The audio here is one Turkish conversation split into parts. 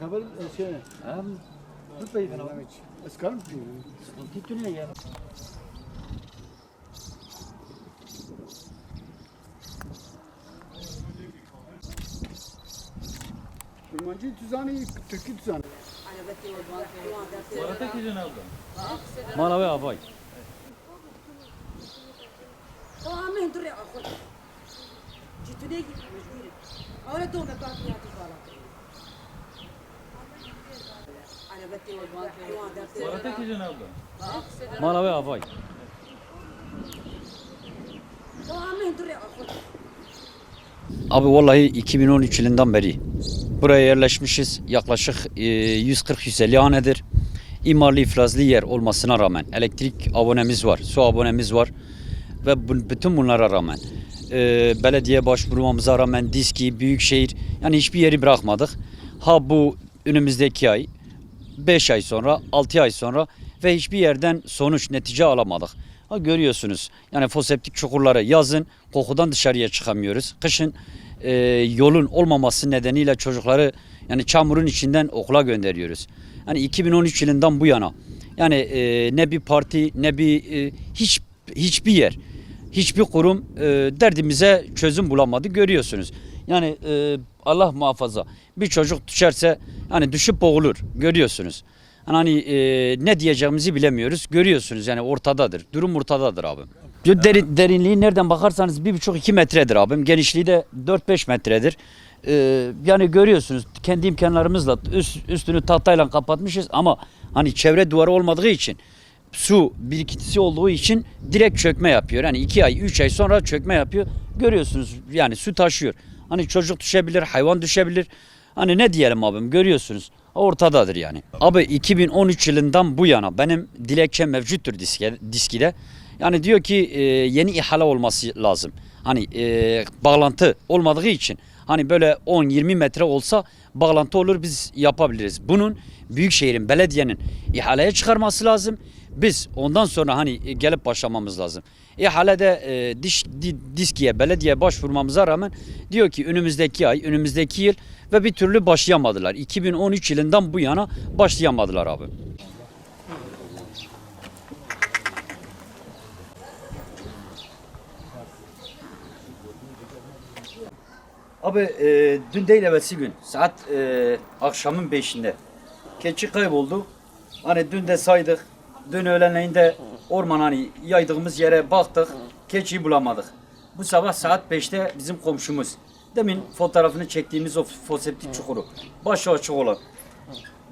خبر şey. Hem tut bey bana. Iskar mı? Sıkıntı ne ya? Kurmancı tuzanı, Türkü tuzanı. Orada ki ne oldu? Malawi avay. Tamam ben dur ya akıl. Ciddi değil mecburum. Öyle doğum yapar ya tuzala. Ana betti o Orada ki ne oldu? Malawi avay. Tamam ben dur ya akıl. Abi vallahi 2013 yılından beri buraya yerleşmişiz. Yaklaşık 140-150 hanedir. İmarlı ifrazlı yer olmasına rağmen elektrik abonemiz var, su abonemiz var ve bütün bunlara rağmen belediye başvurmamıza rağmen DİSKİ, Büyükşehir yani hiçbir yeri bırakmadık. Ha bu önümüzdeki ay, 5 ay sonra, 6 ay sonra ve hiçbir yerden sonuç, netice alamadık. Ha görüyorsunuz yani foseptik çukurları yazın kokudan dışarıya çıkamıyoruz. Kışın yolun olmaması nedeniyle çocukları yani çamurun içinden okula gönderiyoruz. Yani 2013 yılından bu yana yani ne bir parti ne bir hiçbir yer, hiçbir kurum derdimize çözüm bulamadı görüyorsunuz. Yani Allah muhafaza bir çocuk düşerse hani düşüp boğulur görüyorsunuz. Hani ne diyeceğimizi bilemiyoruz. Görüyorsunuz yani ortadadır. Durum ortadadır abim. Derinliği nereden bakarsanız 1,5-2 metredir abim. Genişliği de 4-5 metredir. Yani görüyorsunuz kendi imkanlarımızla üstünü tahtayla kapatmışız ama hani çevre duvarı olmadığı için su birikintisi olduğu için direkt çökme yapıyor. Yani 2 ay 3 ay sonra çökme yapıyor. Görüyorsunuz yani su taşıyor. Hani çocuk düşebilir, hayvan düşebilir. Hani ne diyelim abim görüyorsunuz. Ortadadır yani. Abi 2013 yılından bu yana benim dilekçem mevcuttur DİSKİ'de. Yani diyor ki yeni ihale olması lazım. Hani bağlantı olmadığı için hani böyle 10-20 metre olsa bağlantı olur biz yapabiliriz. Bunun Büyükşehir'in, belediyenin ihaleye çıkarması lazım. Biz ondan sonra hani gelip başlamamız lazım. İhalede DİSKİ'ye, belediye başvurmamıza rağmen diyor ki önümüzdeki ay, önümüzdeki yıl ve bir türlü başlayamadılar. 2013 yılından bu yana başlayamadılar abi. Abi dün değil evvelsi gün saat akşamın 5'inde keçi kayboldu. Hani dün de saydık. Dün öğlenleyin de orman hani yaydığımız yere baktık. Keçiyi bulamadık. Bu sabah saat 5'te bizim komşumuz. Demin fotoğrafını çektiğimiz o foseptik çukuru. Başı açık olan.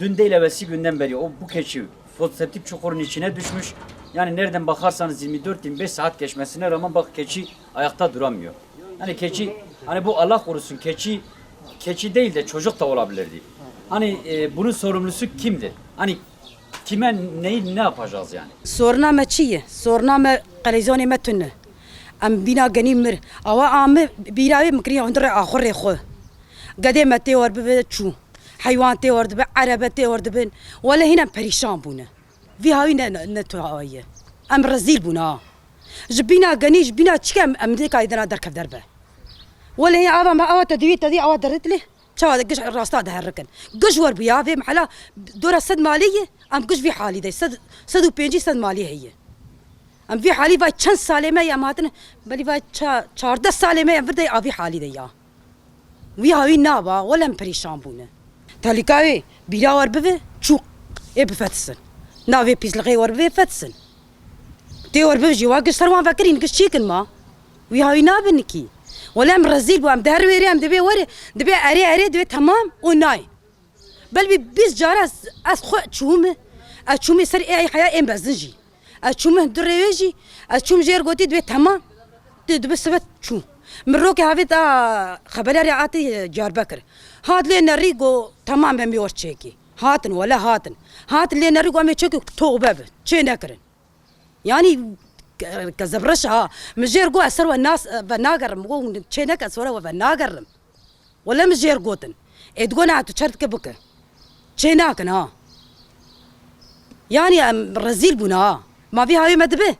Dün değil evvelsi günden beri bu keçi foseptik çukurun içine düşmüş. Yani nereden bakarsanız 24-25 saat geçmesine rağmen bak keçi ayakta duramıyor. Hani keçi hani bu Allah korusun keçi değil de çocuk da olabilirdi. Hani bunun sorumlusu kimdir? Hani kime ne yapacağız yani? Sorname çiye? Sorname televizyonu metünü. Am bina ganimir. Ava ame biravi mkriye hundre ahore xo. Gade mete or be çu. Hayvan te or be arabe te or be. Wala hina perişan buna. Vi havi ne tuaye. Am rezil buna. Jbina gani jbina çikem am de kaydana derkev derbe. Wala hiya ava ma ava tedwi ava dertli. شو هذا قش راستا ده الركن قش ور بيا في محلا دورة سد مالية أم قش في حالي ده سدو بينجي سد مالية هي أم في حالي باي چند سالة ما يا ماتن بلي باي 14 سالة ما يبدأ أبي حالي ده يا ويا هاي نابا ولا مبريشان بونه تاليكاوي بيرا ور بفي شوق إيه بفتسن نافي بيس لغي ور بفي فتسن تي ور بفي جوا قش سروان فاكرين قش شيكن ما ويا هاي نابنكي ولا مرزيل بو ام دهر ويري ام دبي وري دبي اري دبي تمام وناي بل بيس جارس اس خو تشومي سر اي حياه ام بزنجي اتشومه دريجي اتشوم جير قوتي دبي تمام دبي سبت شو مروكي هافي تا خبري عاتي جار بكر هات لي نريقو تمام بمي ورشيكي هاتن ولا هاتن لي نريقو امي تشيكي توبه تشي نكرن يعني كزبرشها مجير قو أسروا الناس بناقرم قو تشينك أسروا وبناقرم ولا مجير قوتن تقول عتو شرط كبك تشيناكن ها يعني رزيل بنا ما في هاي مدبه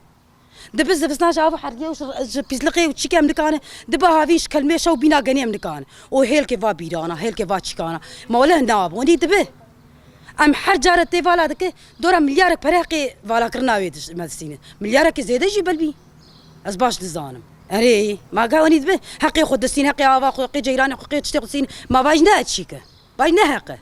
دبز دبزنا جابو حرقه وش بيزلقي وشي كم دكانه دبا هذيش كلمه شو بينا غنيم دكانه وهيل كيفا بيرانا هيل كيفا تشكانا ما ولا ناب وني دبه ام هر جاره تي والا دك دورا مليار فرقي والا كرنا ويد مدسينه مليار كي زياده جبل بي از باش دزانم اري ما قاوني دبه حقي خد السين حقي افا حقي جيران حقي تشتغل سين ما باجنا اتشيكه باجنا حقه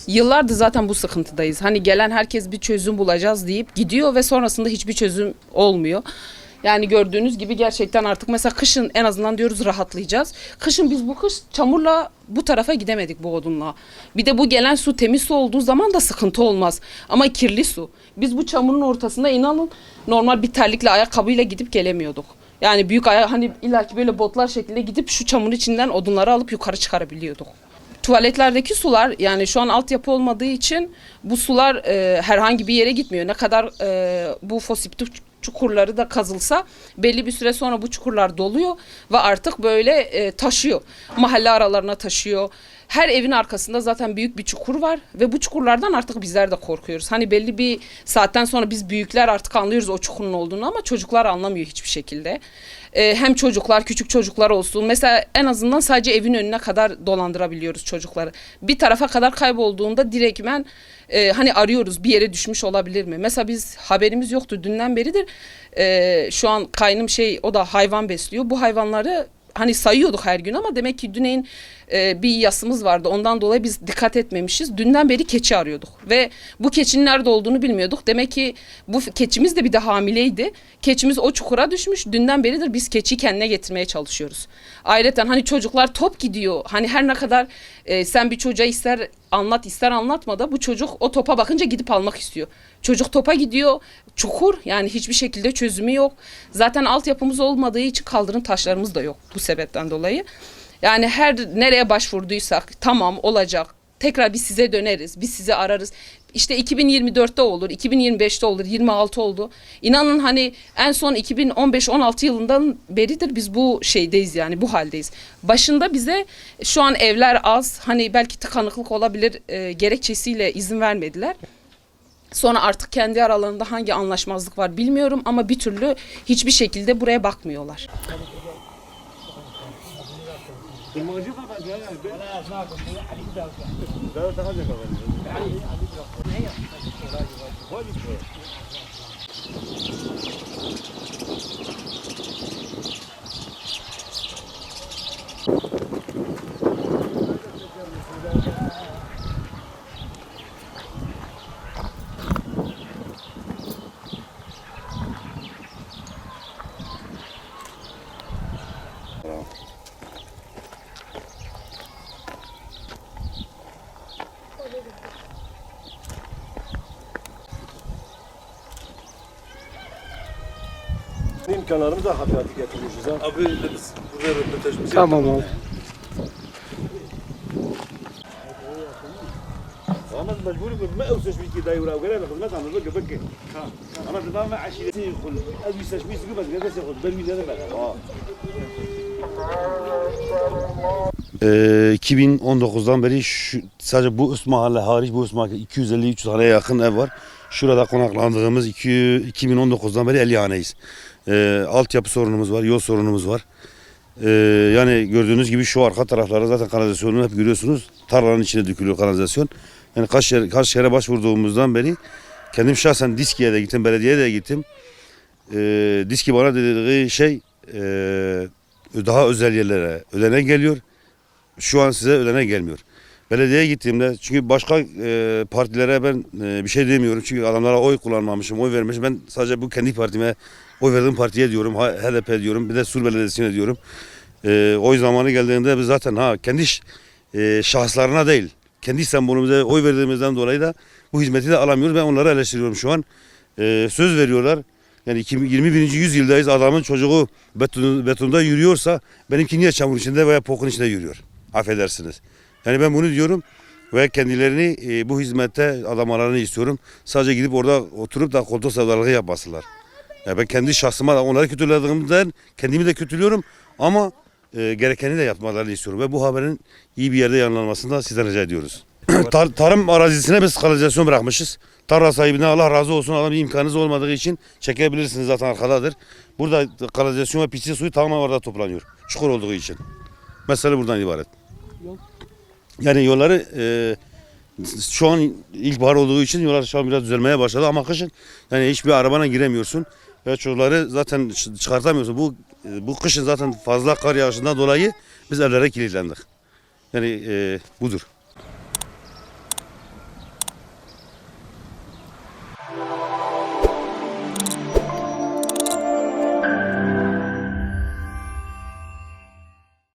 Yıllardır zaten bu sıkıntıdayız. Hani gelen herkes bir çözüm bulacağız deyip gidiyor ve sonrasında hiçbir çözüm olmuyor. Yani gördüğünüz gibi gerçekten artık mesela kışın en azından diyoruz rahatlayacağız. Kışın biz bu kış çamurla bu tarafa gidemedik bu odunla. Bir de bu gelen su temiz su olduğu zaman da sıkıntı olmaz. Ama kirli su. Biz bu çamurun ortasında inanın normal bir terlikle ayakkabıyla gidip gelemiyorduk. Yani büyük hani illaki böyle botlar şeklinde gidip şu çamurun içinden odunları alıp yukarı çıkarabiliyorduk. Tuvaletlerdeki sular yani şu an altyapı olmadığı için bu sular herhangi bir yere gitmiyor. Ne kadar bu foseptik çukurları da kazılsa belli bir süre sonra bu çukurlar doluyor ve artık böyle taşıyor. Mahalle aralarına taşıyor. Her evin arkasında zaten büyük bir çukur var ve bu çukurlardan artık bizler de korkuyoruz. Hani belli bir saatten sonra biz büyükler artık anlıyoruz o çukurun olduğunu ama çocuklar anlamıyor hiçbir şekilde. Hem çocuklar, küçük çocuklar olsun. Mesela en azından sadece evin önüne kadar dolandırabiliyoruz çocukları. Bir tarafa kadar kaybolduğunda direktmen hani arıyoruz bir yere düşmüş olabilir mi? Mesela biz haberimiz yoktu dünden beridir. Şu an kaynım o da hayvan besliyor. Bu hayvanları hani sayıyorduk her gün ama demek ki Düneyin bir yasımız vardı. Ondan dolayı biz dikkat etmemişiz. Dünden beri keçi arıyorduk ve bu keçinin nerede olduğunu bilmiyorduk. Demek ki bu keçimiz de bir de hamileydi. Keçimiz o çukura düşmüş. Dünden beridir biz keçiyi kendine getirmeye çalışıyoruz. Ayrıca hani çocuklar top gidiyor. Hani her ne kadar sen bir çocuğa ister anlat ister anlatma da bu çocuk o topa bakınca gidip almak istiyor. Çocuk topa gidiyor. Çukur yani hiçbir şekilde çözümü yok. Zaten altyapımız olmadığı için kaldırım taşlarımız da yok bu sebepten dolayı. Yani her nereye başvurduysak tamam olacak. Tekrar biz size döneriz. Biz sizi ararız. İşte 2024'te olur, 2025'te olur, 26 oldu. İnanın hani en son 2015-16 yılından beridir biz bu şeydeyiz yani bu haldeyiz. Başında bize şu an evler az, hani belki tıkanıklık olabilir gerekçesiyle izin vermediler. Sonra artık kendi aralarında hangi anlaşmazlık var bilmiyorum ama bir türlü hiçbir şekilde buraya bakmıyorlar. İmkanlarımızı da hatırlatıp getirmişiz. Abi biz burada röportajımızı Tamam abi. ama mecbur ما اوسش بيجي دايره وغيره خدمات عم بقى بقى انا تمام عشيرتي يدخل ابي تشميس بس قاعد ياخذ بالي ده بقى 2019'dan beri sadece bu üst mahalle hariç bu üst mahalle 250-300 haneye yakın ev var. Şurada konaklandığımız 2019'dan beri 50 haneyiz. Altyapı sorunumuz var, yol sorunumuz var. Yani gördüğünüz gibi şu arka taraflarda zaten kanalizasyonu hep görüyorsunuz. Tarlanın içine dökülüyor kanalizasyon. Yani kaç kere başvurduğumuzdan beri kendim şahsen DİSKİ'ye de gittim, belediyeye de gittim. DİSKİ bana dediği şey daha özel yerlere ödene geliyor. Şu an size ödene gelmiyor. Belediyeye gittiğimde çünkü başka partilere ben bir şey demiyorum. Çünkü adamlara oy kullanmamışım, oy vermişim. Ben sadece bu kendi partime oy verdiğim partiye diyorum, HDP diyorum, bir de Sur Belediyesi'ne diyorum. Oy zamanı geldiğinde biz zaten kendi şahıslarına değil, kendi sembolümüze oy verdiğimizden dolayı da bu hizmeti de alamıyoruz. Ben onları eleştiriyorum şu an. Söz veriyorlar. Yani 21. yüzyıldayız. Adamın çocuğu betonda yürüyorsa benimki niye çamur içinde veya pokun içinde yürüyor? Affedersiniz. Yani ben bunu diyorum. ve kendilerini bu hizmette adamalarını istiyorum. Sadece gidip orada oturup da koltuk sevdalığı yapmasınlar. Ben kendi şahsıma da onları kötülediğimden kendimi de kötülüyorum ama gerekeni de yapmalarını istiyorum. Ve bu haberin iyi bir yerde yayınlanmasını da sizden rica ediyoruz. Tarım arazisine biz kanalizasyon bırakmışız. Tarla sahibine Allah razı olsun. Adam bir imkanınız olmadığı için çekebilirsiniz, zaten arkadadır. Burada kanalizasyon ve pislik suyu tamamen orada toplanıyor. Çukur olduğu için. Mesele buradan ibaret. Yani yolları şu an ilkbahar olduğu için yollar şu an biraz düzelmeye başladı ama kışın yani hiçbir arabana giremiyorsun ve çocukları zaten çıkartamıyorsun. Bu kışın zaten fazla kar yağışından dolayı biz evlere kilitlendik. Yani budur.